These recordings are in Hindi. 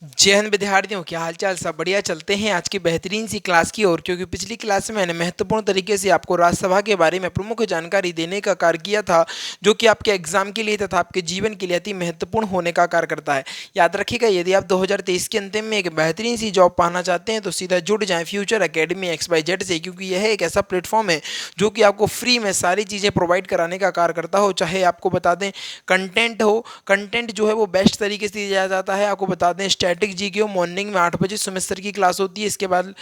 जय हिंद विद्यार्थियों, क्या हालचाल। सब बढ़िया। चलते हैं आज की बेहतरीन सी क्लास की ओर, क्योंकि पिछली क्लास में मैंने महत्वपूर्ण तरीके से आपको राज्यसभा के बारे में प्रमुख जानकारी देने का कार्य किया था, जो कि आपके एग्जाम के लिए तथा आपके जीवन के लिए अति महत्वपूर्ण होने का कार्य करता है। याद रखिएगा, यदि आप 2023 के अंतिम में एक बेहतरीन सी जॉब पाना चाहते हैं तो सीधा जुड़ जाएं फ्यूचर एकेडमी XYZ से, क्योंकि यह एक ऐसा प्लेटफॉर्म है जो कि आपको फ्री में सारी चीज़ें प्रोवाइड कराने का कार्य करता हो। चाहे आपको बता दें कंटेंट हो, कंटेंट जो है वो बेस्ट तरीके से दिया जाता है। आपको बता दें स्टैटिक जी की मॉर्निंग में 8 बजे सेमेस्टर की क्लास होती है, इसके बाद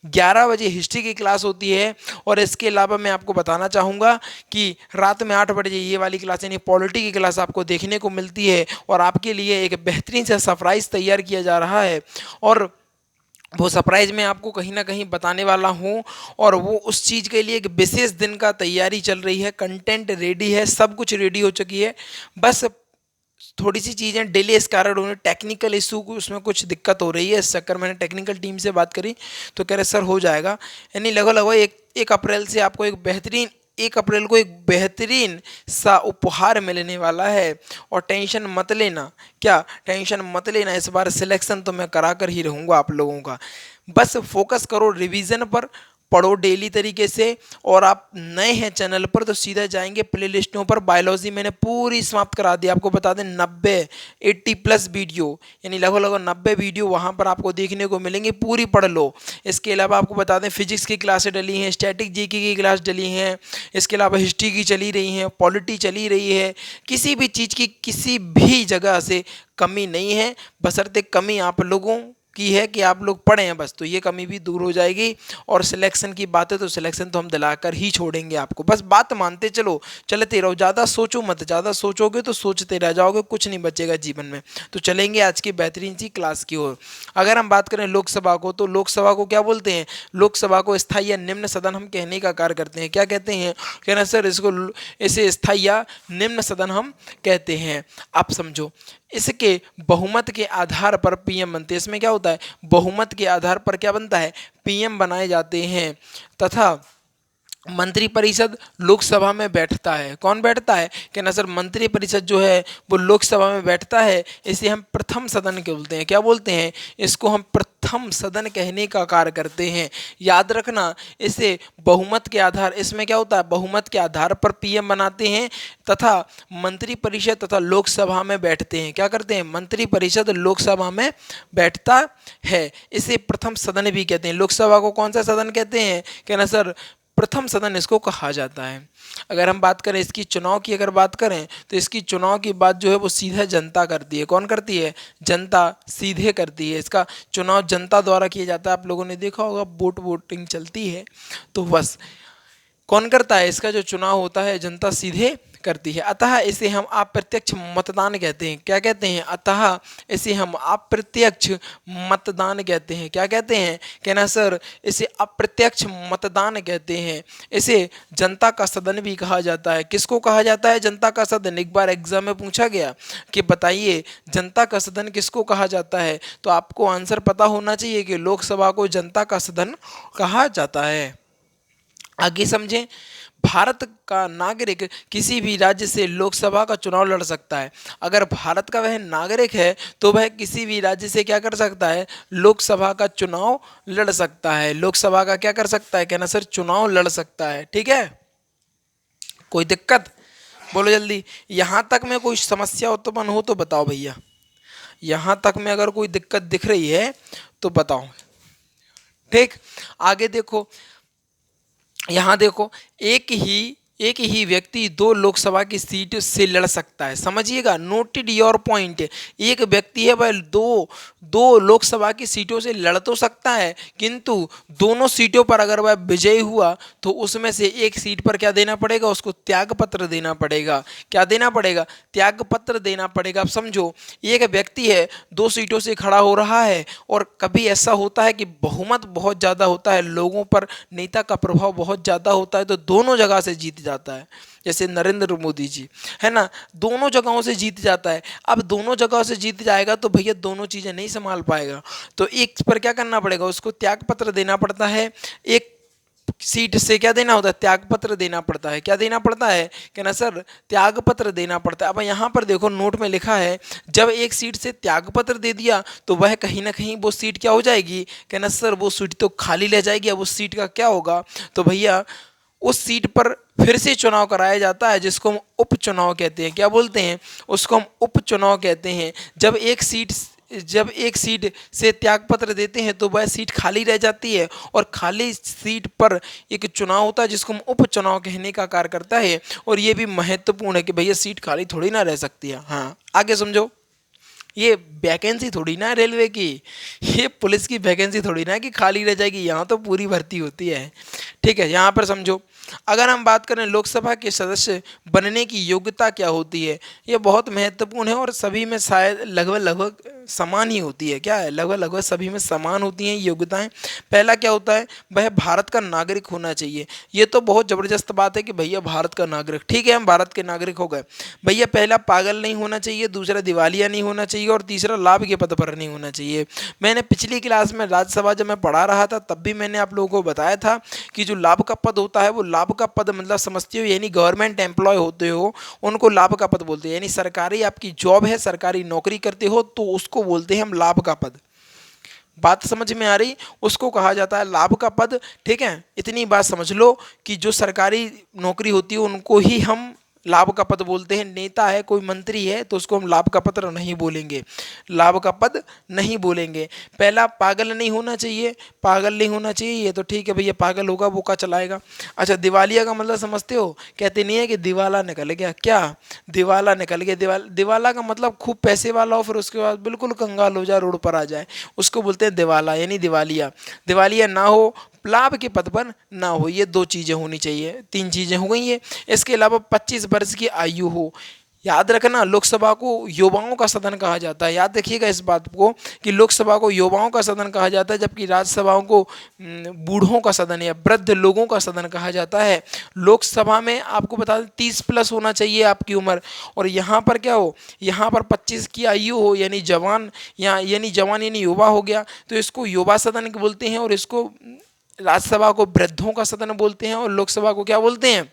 11 बजे हिस्ट्री की क्लास होती है। और इसके अलावा मैं आपको बताना चाहूँगा कि रात में 8 बजे ये वाली क्लास यानी पॉलिटी की क्लास आपको देखने को मिलती है, और आपके लिए एक बेहतरीन सा सरप्राइज तैयार किया जा रहा है। और वो सरप्राइज मैं आपको कहीं ना कहीं बताने वाला हूँ, और वो उस चीज़ के लिए एक विशेष दिन का तैयारी चल रही है। कंटेंट रेडी है, सब कुछ रेडी हो चुकी है, बस थोड़ी सी चीज़ें डिले इस कारण हो रही, टेक्निकल इशू को उसमें कुछ दिक्कत हो रही है। इस चक्कर मैंने टेक्निकल टीम से बात करी तो कह रहे सर हो जाएगा। यानी लगभग लगभग एक अप्रैल से आपको एक बेहतरीन 1 अप्रैल को एक बेहतरीन सा उपहार मिलने वाला है। और टेंशन मत लेना, क्या टेंशन मत लेना, इस बार सिलेक्शन तो मैं करा कर ही रहूँगा आप लोगों का। बस फोकस करो रिवीजन पर, पढ़ो डेली तरीके से। और आप नए हैं चैनल पर तो सीधा जाएंगे प्ले लिस्टों पर। बायोलॉजी मैंने पूरी समाप्त करा दी, आपको बता दें 80+ वीडियो, यानी लगभग लगभग 90 वीडियो वहाँ पर आपको देखने को मिलेंगे, पूरी पढ़ लो। इसके अलावा आपको बता दें फिजिक्स की क्लासें डली हैं, स्टैटिक जीके की क्लास डली हैं, इसके अलावा हिस्ट्री की चली रही हैं, पॉलिटी चली रही है। किसी भी चीज़ की किसी भी जगह से कमी नहीं है, बशर्ते कमी आप लोगों की है कि आप लोग पढ़े हैं, बस तो ये कमी भी दूर हो जाएगी। और सिलेक्शन की बात है तो सिलेक्शन तो हम दिलाकर ही छोड़ेंगे आपको, बस बात मानते चलो, चलते रहो, ज़्यादा सोचो मत, ज़्यादा सोचोगे तो सोचते रह जाओगे, कुछ नहीं बचेगा जीवन में। तो चलेंगे आज की बेहतरीन सी क्लास की ओर। अगर हम बात करें लोकसभा को, तो लोकसभा को क्या बोलते हैं? लोकसभा को स्थायी या निम्न सदन हम कहने का कार्य करते हैं। क्या कहते हैं? कहना सर इसको इसे स्थायी या निम्न सदन हम कहते हैं। आप समझो, इसके बहुमत के आधार पर पीएम बनते हैं। इसमें क्या होता है? बहुमत के आधार पर क्या बनता है? पीएम बनाए जाते हैं। तथा मंत्रिपरिषद लोकसभा में बैठता है। कौन बैठता है? कहना सर मंत्रिपरिषद जो है वो लोकसभा में बैठता है। इसे हम प्रथम सदन के बोलते हैं। क्या बोलते हैं? इसको हम प्रथम सदन कहने का कार्य करते हैं। याद रखना, इसे बहुमत के आधार, इसमें क्या होता है? बहुमत के आधार पर पीएम बनाते हैं, तथा मंत्रिपरिषद तथा लोकसभा में बैठते हैं। क्या करते हैं? मंत्रिपरिषद लोकसभा में बैठता है। इसे प्रथम सदन भी कहते हैं। लोकसभा को कौन सा सदन कहते हैं? कहना सर प्रथम सदन इसको कहा जाता है। अगर हम बात करें इसकी चुनाव की, अगर बात करें तो इसकी चुनाव की बात जो है वो सीधा जनता करती है। कौन करती है? जनता सीधे करती है। इसका चुनाव जनता द्वारा किया जाता है। आप लोगों ने देखा होगा वोटिंग चलती है, तो बस कौन करता है? इसका जो चुनाव होता है जनता सीधे करती है। अतः इसे हम अप्रत्यक्ष मतदान कहते हैं। क्या कहते हैं? अतः इसे हम अप्रत्यक्ष मतदान कहते हैं। क्या कहते हैं? कहना सर इसे अप्रत्यक्ष मतदान कहते हैं। इसे जनता का सदन भी कहा जाता है। किसको कहा जाता है जनता का सदन? एक बार एग्जाम में पूछा गया कि बताइए जनता का सदन किसको कहा जाता है, तो आपको आंसर पता होना चाहिए कि लोकसभा को जनता का सदन कहा जाता है। आगे समझें, भारत का नागरिक किसी भी राज्य से लोकसभा का चुनाव लड़ सकता है। अगर भारत का वह नागरिक है तो वह किसी भी राज्य से क्या कर सकता है? लोकसभा का चुनाव लड़ सकता है। लोकसभा का क्या कर सकता है? कहना सर चुनाव लड़ सकता है। ठीक है, कोई दिक्कत? बोलो जल्दी। यहाँ तक में कोई समस्या उत्पन्न हो तो बताओ भैया। यहाँ तक में अगर कोई दिक्कत दिख रही है तो बताओ। ठीक, आगे देखो, यहाँ देखो, एक ही व्यक्ति 2 लोकसभा की सीट से लड़ सकता है। समझिएगा, नोटेड योर पॉइंट। एक व्यक्ति है वह दो लोकसभा की सीटों से लड़ तो सकता है, किंतु दोनों सीटों पर अगर वह विजयी हुआ तो उसमें से एक सीट पर क्या देना पड़ेगा? उसको त्यागपत्र देना पड़ेगा। क्या देना पड़ेगा? त्यागपत्र देना पड़ेगा। अब समझो, एक व्यक्ति है 2 सीटों से खड़ा हो रहा है, और कभी ऐसा होता है कि बहुमत बहुत ज़्यादा होता है, लोगों पर नेता का प्रभाव बहुत ज़्यादा होता है, तो दोनों जगह से जीत जाता है। जैसे नरेंद्र मोदी जी है ना, दोनों जगहों से जीत जाता है। अब दोनों जगहों से जीत जाएगा तो भैया दोनों चीज़ें नहीं संभाल पाएगा, तो एक पर क्या करना पड़ेगा? उसको त्यागपत्र देना पड़ता है। एक सीट से क्या देना होता है, त्यागपत्र देना पड़ता है। क्या देना पड़ता है, कहना सर त्यागपत्र देना पड़ता है। अब यहाँ पर देखो नोट में लिखा है जब एक सीट से त्यागपत्र दे दिया तो वह कहीं ना कहीं वो सीट क्या हो जाएगी, कहना सर वो सीट तो खाली रह जाएगी। अब उस सीट का क्या होगा, तो भैया उस सीट पर फिर से चुनाव कराया जाता है जिसको हम उपचुनाव कहते हैं। क्या बोलते हैं, उसको हम उपचुनाव कहते हैं। जब एक सीट से त्यागपत्र देते हैं तो वह सीट खाली रह जाती है और खाली सीट पर एक चुनाव होता है जिसको हम उपचुनाव कहने का कार्य करता है। और ये भी महत्वपूर्ण है कि भैया सीट खाली थोड़ी ना रह सकती है। हाँ आगे समझो, ये वैकेंसी थोड़ी ना है रेलवे की, ये पुलिस की वैकेंसी थोड़ी ना है कि खाली रह जाएगी, यहाँ तो पूरी भर्ती होती है। ठीक है, यहाँ पर समझो। अगर हम बात करें लोकसभा के सदस्य बनने की योग्यता क्या होती है, ये बहुत महत्वपूर्ण है और सभी में शायद लगभग लगभग समान ही होती है। क्या है, लगभग लगभग सभी में समान होती हैं योग्यताएं। पहला क्या होता है, वह भारत का नागरिक होना चाहिए। ये तो बहुत ज़बरदस्त बात है कि भैया भारत का नागरिक, ठीक है हम भारत के नागरिक हो गए। भैया पहला पागल नहीं होना चाहिए, दूसरा दिवालिया नहीं होना चाहिए और तीसरा लाभ के पद पर नहीं होना चाहिए। मैंने पिछली क्लास में राज्यसभा जब मैं पढ़ा रहा था तब भी मैंने आप लोगों को बताया था कि जो लाभ का पद होता है वो लाभ का पद मतलब समझते हो, यानी गवर्नमेंट एम्प्लॉय होते हो उनको लाभ का पद बोलते हैं। यानी सरकारी आपकी जॉब है, सरकारी नौकरी करते हो तो उसको बोलते हैं हम लाभ का पद। बात समझ में आ रही, उसको कहा जाता है लाभ का पद। ठीक है, इतनी बात समझ लो कि जो सरकारी नौकरी होती है उनको ही हम लाभ का पद बोलते हैं। नेता है, कोई मंत्री है तो उसको हम लाभ का पद नहीं बोलेंगे, लाभ का पद नहीं बोलेंगे। पहला पागल नहीं होना चाहिए, पागल नहीं होना चाहिए, ये तो ठीक है भैया, पागल होगा वो का चलाएगा। अच्छा दिवालिया का मतलब समझते हो, कहते नहीं है कि दिवाला निकल गया, क्या दिवाला निकल गया, दिवाला का मतलब खूब पैसे वाला हो फिर उसके बाद बिल्कुल कंगाल हो जाए, रोड पर आ जाए, उसको बोलते हैं दिवाला यानी दिवालिया। दिवालिया ना हो, लाभ के पद पर ना हो, ये दो चीज़ें होनी चाहिए, तीन चीज़ें हो गई है। इसके अलावा 25 वर्ष की आयु हो। याद रखना लोकसभा को युवाओं का सदन कहा जाता है, याद रखिएगा इस बात को कि लोकसभा को युवाओं का सदन कहा जाता है जबकि राज्यसभाओं को बूढ़ों का सदन या वृद्ध लोगों का सदन कहा जाता है। लोकसभा में आपको बता दें 30 प्लस होना चाहिए आपकी उम्र, और यहाँ पर क्या हो, यहाँ पर 25 की आयु हो यानी जवान, यानी जवान यानी युवा हो गया, तो इसको युवा सदन बोलते हैं। और इसको राज्यसभा को वृद्धों का सदन बोलते हैं और लोकसभा को क्या बोलते हैं,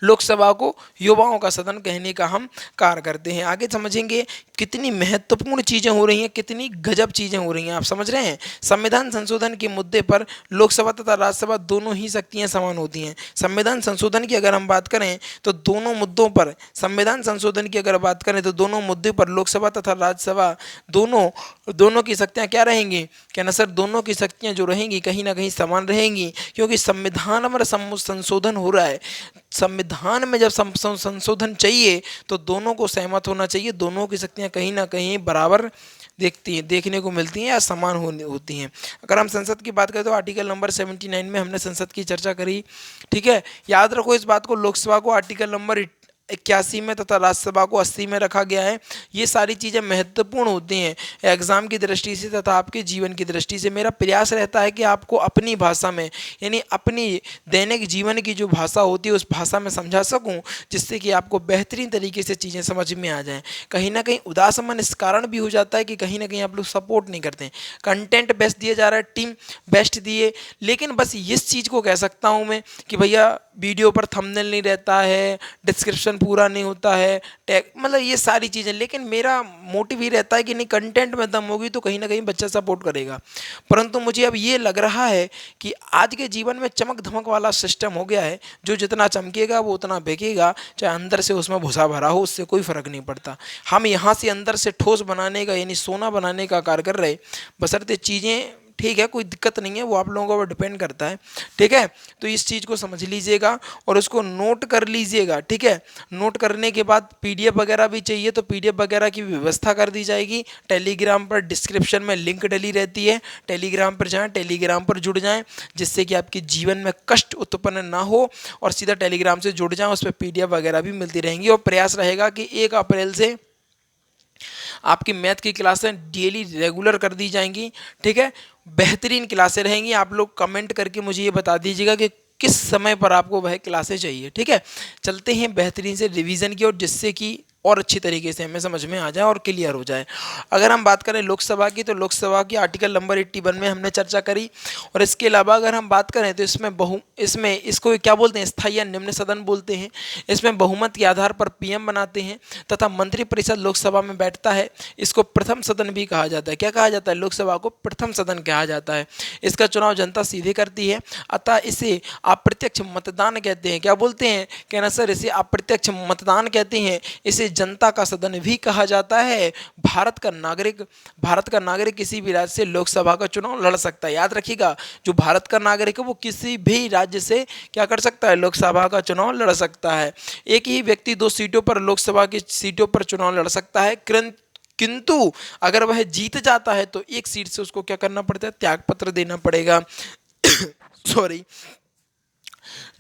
लोकसभा को युवाओं का सदन कहने का हम कार्य करते हैं। आगे समझेंगे कितनी महत्वपूर्ण चीज़ें हो रही हैं, कितनी गजब चीज़ें हो रही हैं, आप समझ रहे हैं। संविधान संशोधन के मुद्दे पर लोकसभा तथा राज्यसभा दोनों ही शक्तियां समान होती हैं। संविधान संशोधन की अगर हम बात करें तो दोनों मुद्दों पर, संविधान संशोधन की अगर बात करें तो दोनों मुद्दे पर लोकसभा तथा राज्यसभा दोनों की शक्तियाँ क्या रहेंगी, कहना सर दोनों की शक्तियाँ जो रहेंगी कहीं ना कहीं समान रहेंगी, क्योंकि संविधान में संशोधन हो रहा है। संविधान में जब संशोधन चाहिए तो दोनों को सहमत होना चाहिए, दोनों की शक्तियाँ कहीं ना कहीं बराबर देखने को मिलती हैं या समान होती हैं। अगर हम संसद की बात करें तो आर्टिकल नंबर 79 में हमने संसद की चर्चा करी। ठीक है, याद रखो इस बात को, लोकसभा को आर्टिकल नंबर 81 में तथा राज्यसभा को 80 में रखा गया है। ये सारी चीज़ें महत्वपूर्ण होती हैं एग्ज़ाम की दृष्टि से तथा आपके जीवन की दृष्टि से। मेरा प्रयास रहता है कि आपको अपनी भाषा में यानी अपनी दैनिक जीवन की जो भाषा होती है उस भाषा में समझा सकूं, जिससे कि आपको बेहतरीन तरीके से चीज़ें समझ में आ जाएं। कहीं ना कहीं उदास मन इस कारण भी हो जाता है कि कहीं ना कहीं आप लोग सपोर्ट नहीं करते हैं। कंटेंट बेस्ट दिया जा रहा है, टीम बेस्ट दिए, लेकिन बस इस चीज़ को कह सकता हूँ मैं कि भैया वीडियो पर थंबनेल नहीं रहता है, डिस्क्रिप्शन पूरा नहीं होता है, टैग मतलब ये सारी चीज़ें, लेकिन मेरा मोटिव ही रहता है कि नहीं कंटेंट में दम होगी तो कहीं ना कहीं बच्चा सपोर्ट करेगा। परंतु मुझे अब ये लग रहा है कि आज के जीवन में चमक धमक वाला सिस्टम हो गया है, जो जितना चमकेगा वो उतना बेचेगा, चाहे अंदर से उसमें भूसा भरा हो उससे कोई फ़र्क नहीं पड़ता। हम यहाँ से अंदर से ठोस बनाने का यानी सोना बनाने का कार्य कर रहे, बशर्ते चीज़ें ठीक है, कोई दिक्कत नहीं है, वो आप लोगों के ऊपर डिपेंड करता है। ठीक है, तो इस चीज़ को समझ लीजिएगा और उसको नोट कर लीजिएगा। ठीक है, नोट करने के बाद पीडीएफ वगैरह भी चाहिए तो पीडीएफ वगैरह की व्यवस्था कर दी जाएगी। टेलीग्राम पर डिस्क्रिप्शन में लिंक डली रहती है, टेलीग्राम पर जाएं, टेलीग्राम पर जुड़ जाएं, जिससे कि आपके जीवन में कष्ट उत्पन्न ना हो और सीधा टेलीग्राम से जुड़ जाएं। उस पर पीडीएफ वगैरह भी मिलती रहेंगी और प्रयास रहेगा कि 1 अप्रैल से आपकी मैथ की क्लासें डेली रेगुलर कर दी जाएंगी। ठीक है, बेहतरीन क्लासें रहेंगी। आप लोग कमेंट करके मुझे ये बता दीजिएगा कि किस समय पर आपको वह क्लासें चाहिए। ठीक है, चलते हैं बेहतरीन से रिवीजन की ओर, जिससे कि और अच्छी तरीके से हमें समझ में आ जाए और क्लियर हो जाए। अगर हम बात करें लोकसभा की, तो लोकसभा की आर्टिकल नंबर 81 में हमने चर्चा करी। और इसके अलावा अगर हम बात करें तो इसमें इसको क्या बोलते हैं, स्थायी या निम्न सदन बोलते हैं। इसमें बहुमत के आधार पर पीएम बनाते हैं तथा मंत्रिपरिषद लोकसभा में बैठता है। इसको प्रथम सदन भी कहा जाता है। क्या कहा जाता है? लोकसभा को प्रथम सदन कहा जाता है। इसका चुनाव जनता सीधे करती है, अतः इसे अप्रत्यक्ष मतदान कहते हैं। क्या बोलते हैं? कहना सर इसे अप्रत्यक्ष मतदान कहते हैं। इसे जनता का सदन भी कहा जाता है। भारत का नागरिक किसी भी राज्य से लोकसभा का चुनाव लड़ सकता है। याद रखिएगा, जो भारत का नागरिक है वो किसी भी राज्य से क्या कर सकता है? लोकसभा का चुनाव लड़ सकता है। एक ही व्यक्ति 2 सीटों पर, लोकसभा की सीटों पर चुनाव लड़ सकता है, किंतु अगर वह जीत जाता है तो एक सीट से उसको क्या करना पड़ता है? त्यागपत्र देना पड़ेगा। सॉरी,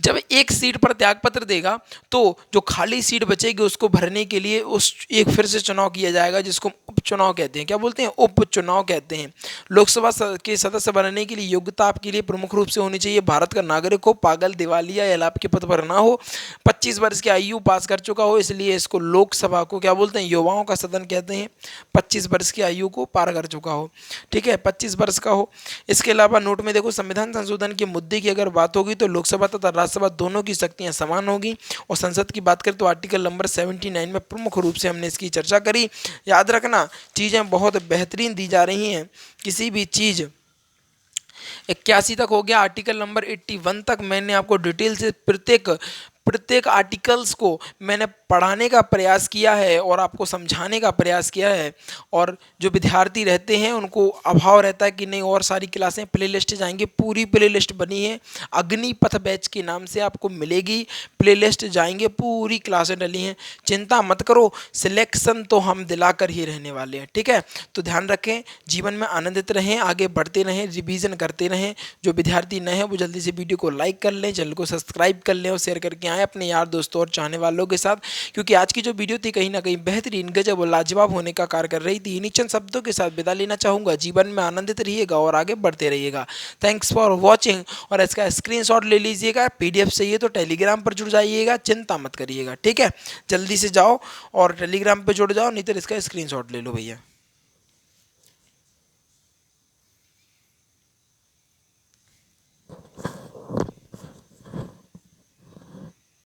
जब एक सीट पर त्यागपत्र देगा तो जो खाली सीट बचेगी उसको भरने के लिए उस एक फिर से चुनाव किया जाएगा, जिसको उपचुनाव कहते हैं। क्या बोलते हैं? उपचुनाव कहते हैं। लोकसभा के सदस्य बनने के लिए योग्यता आपके लिए प्रमुख रूप से होनी चाहिए भारत का नागरिक हो, पागल, दिवालिया या लाभ के पद पर ना हो, 25 वर्ष की आयु पास कर चुका हो। इसलिए इसको लोकसभा को क्या बोलते हैं? युवाओं का सदन कहते हैं। 25 वर्ष की आयु को पार कर चुका हो, ठीक है, 25 वर्ष का हो। इसके अलावा नोट में देखो, संविधान संशोधन के मुद्दे की अगर बात होगी तो लोकसभा तथा राज्यसभा दोनों की शक्तियां समान होगी। और संसद की बात करें तो आर्टिकल नंबर 79 में प्रमुख रूप से हमने इसकी चर्चा करी। याद रखना, चीज़ें बहुत बेहतरीन दी जा रही हैं। किसी भी चीज़ 81 तक हो गया, आर्टिकल नंबर 81 तक मैंने आपको डिटेल से प्रत्येक आर्टिकल्स को मैंने पढ़ाने का प्रयास किया है और आपको समझाने का प्रयास किया है। और जो विद्यार्थी रहते हैं उनको अभाव रहता है कि नहीं और सारी क्लासें प्लेलिस्ट जाएंगे, पूरी प्लेलिस्ट बनी है, अग्निपथ बैच के नाम से आपको मिलेगी। प्लेलिस्ट जाएंगे, पूरी क्लासें डली हैं, चिंता मत करो, सिलेक्शन तो हम दिलाकर ही रहने वाले हैं, ठीक है। तो ध्यान रखें, जीवन में आनंदित रहें, आगे बढ़ते रहें, रिवीजन करते रहें। जो विद्यार्थी नए हैं वो जल्दी से वीडियो को लाइक कर लें, चैनल को सब्सक्राइब कर लें और शेयर करके आएँ अपने यार दोस्तों और चाहने वालों के साथ, क्योंकि आज की जो वीडियो थी कहीं ना कहीं बेहतरीन, गजब और लाजवाब होने का कार्य कर रही थी। इन्हीं चंद शब्दों के साथ विदा लेना चाहूँगा। जीवन में आनंदित रहिएगा और आगे बढ़ते रहिएगा। Thanks for watching. और इसका स्क्रीनशॉट ले लीजिएगा, पीडीएफ चाहिए तो टेलीग्राम पर जुड़ जाइएगा, चिंता मत करिएगा, ठीक है। जल्दी से जाओ और टेलीग्राम पर जुड़ जाओ, नहीं तो इसका स्क्रीनशॉट ले लो भैया।